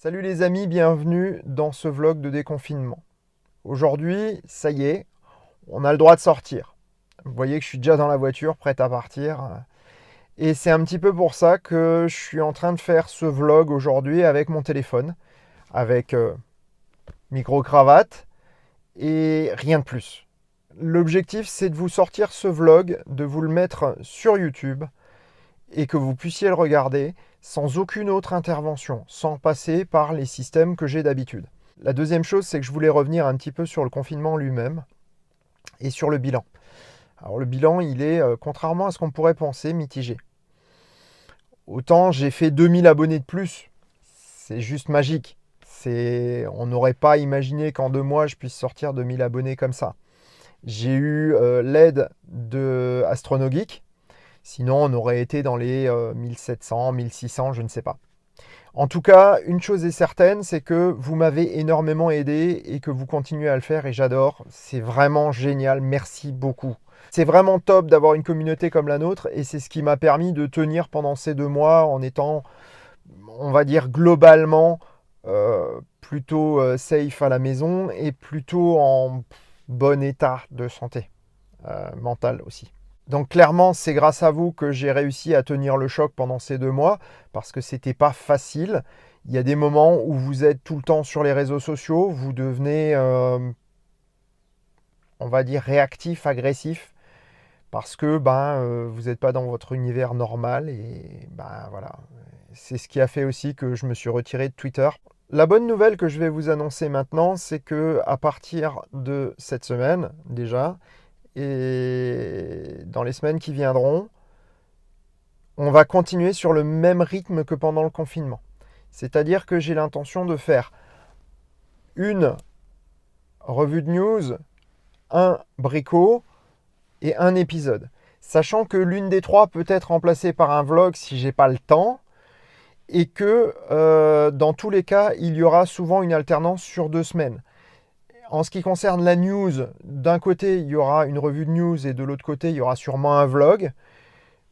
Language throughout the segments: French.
Salut les amis, bienvenue dans ce vlog de déconfinement. Aujourd'hui, ça y est, on a le droit de sortir. Vous voyez que je suis déjà dans la voiture, prête à partir. Et c'est un petit peu pour ça que je suis en train de faire ce vlog aujourd'hui avec mon téléphone, avec micro-cravate et rien de plus. L'objectif, c'est de vous sortir ce vlog, de vous le mettre sur YouTube et que vous puissiez le regarder sans aucune autre intervention, sans passer par les systèmes que j'ai d'habitude. La deuxième chose, c'est que je voulais revenir un petit peu sur le confinement lui-même et sur le bilan. Alors le bilan, il est, contrairement à ce qu'on pourrait penser, mitigé. Autant j'ai fait 2000 abonnés de plus, c'est juste magique. On n'aurait pas imaginé qu'en 2 mois, je puisse sortir 2000 abonnés comme ça. J'ai eu l'aide de AstronoGeek. Sinon, on aurait été dans les 1700, 1600, je ne sais pas. En tout cas, une chose est certaine, c'est que vous m'avez énormément aidé et que vous continuez à le faire et j'adore. C'est vraiment génial. Merci beaucoup. C'est vraiment top d'avoir une communauté comme la nôtre et c'est ce qui m'a permis de tenir pendant ces 2 mois en étant, on va dire, globalement plutôt safe à la maison et plutôt en bon état de santé mentale aussi. Donc clairement, c'est grâce à vous que j'ai réussi à tenir le choc pendant ces 2 mois, parce que c'était pas facile. Il y a des moments où vous êtes tout le temps sur les réseaux sociaux, vous devenez, on va dire, réactif, agressif, parce que vous n'êtes pas dans votre univers normal. Et voilà, c'est ce qui a fait aussi que je me suis retiré de Twitter. La bonne nouvelle que je vais vous annoncer maintenant, c'est que à partir de cette semaine déjà, et dans les semaines qui viendront, on va continuer sur le même rythme que pendant le confinement. C'est-à-dire que j'ai l'intention de faire une revue de news, un bricot et un épisode. Sachant que l'une des trois peut être remplacée par un vlog si j'ai pas le temps. Et que dans tous les cas, il y aura souvent une alternance sur 2 semaines. En ce qui concerne la news, d'un côté, il y aura une revue de news et de l'autre côté, il y aura sûrement un vlog.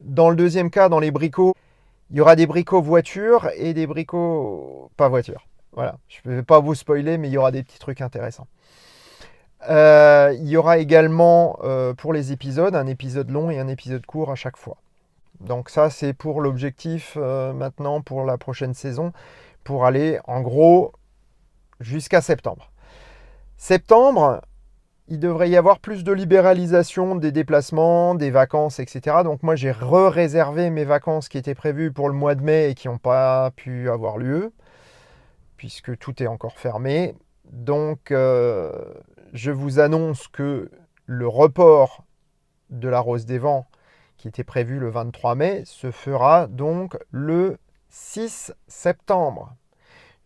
Dans le deuxième cas, dans les bricots, il y aura des bricots voitures et des bricots pas voitures. Voilà, je ne vais pas vous spoiler, mais il y aura des petits trucs intéressants. Il y aura également pour les épisodes, un épisode long et un épisode court à chaque fois. Donc ça, c'est pour l'objectif maintenant pour la prochaine saison, pour aller en gros jusqu'à septembre. Septembre, il devrait y avoir plus de libéralisation des déplacements, des vacances, etc. Donc moi, j'ai réservé mes vacances qui étaient prévues pour le mois de mai et qui n'ont pas pu avoir lieu, puisque tout est encore fermé. Donc, je vous annonce que le report de la Rose des Vents, qui était prévu le 23 mai, se fera donc le 6 septembre.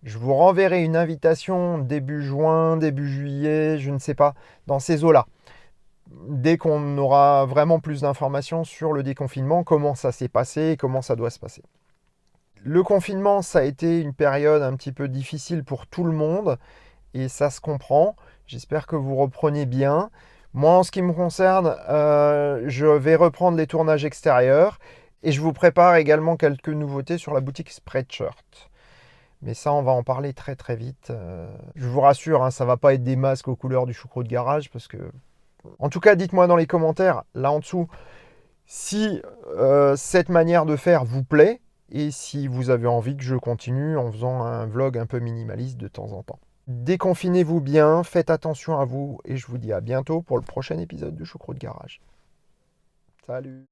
Je vous renverrai une invitation début juin, début juillet, je ne sais pas, dans ces eaux-là. Dès qu'on aura vraiment plus d'informations sur le déconfinement, comment ça s'est passé et comment ça doit se passer. Le confinement, ça a été une période un petit peu difficile pour tout le monde et ça se comprend. J'espère que vous reprenez bien. Moi, en ce qui me concerne, je vais reprendre les tournages extérieurs et je vous prépare également quelques nouveautés sur la boutique Spreadshirt. Mais ça, on va en parler très très vite. Je vous rassure, hein, ça ne va pas être des masques aux couleurs du choucroute garage. Parce que... En tout cas, dites-moi dans les commentaires, là en dessous, si cette manière de faire vous plaît et si vous avez envie que je continue en faisant un vlog un peu minimaliste de temps en temps. Déconfinez-vous bien, faites attention à vous et je vous dis à bientôt pour le prochain épisode du choucroute garage. Salut!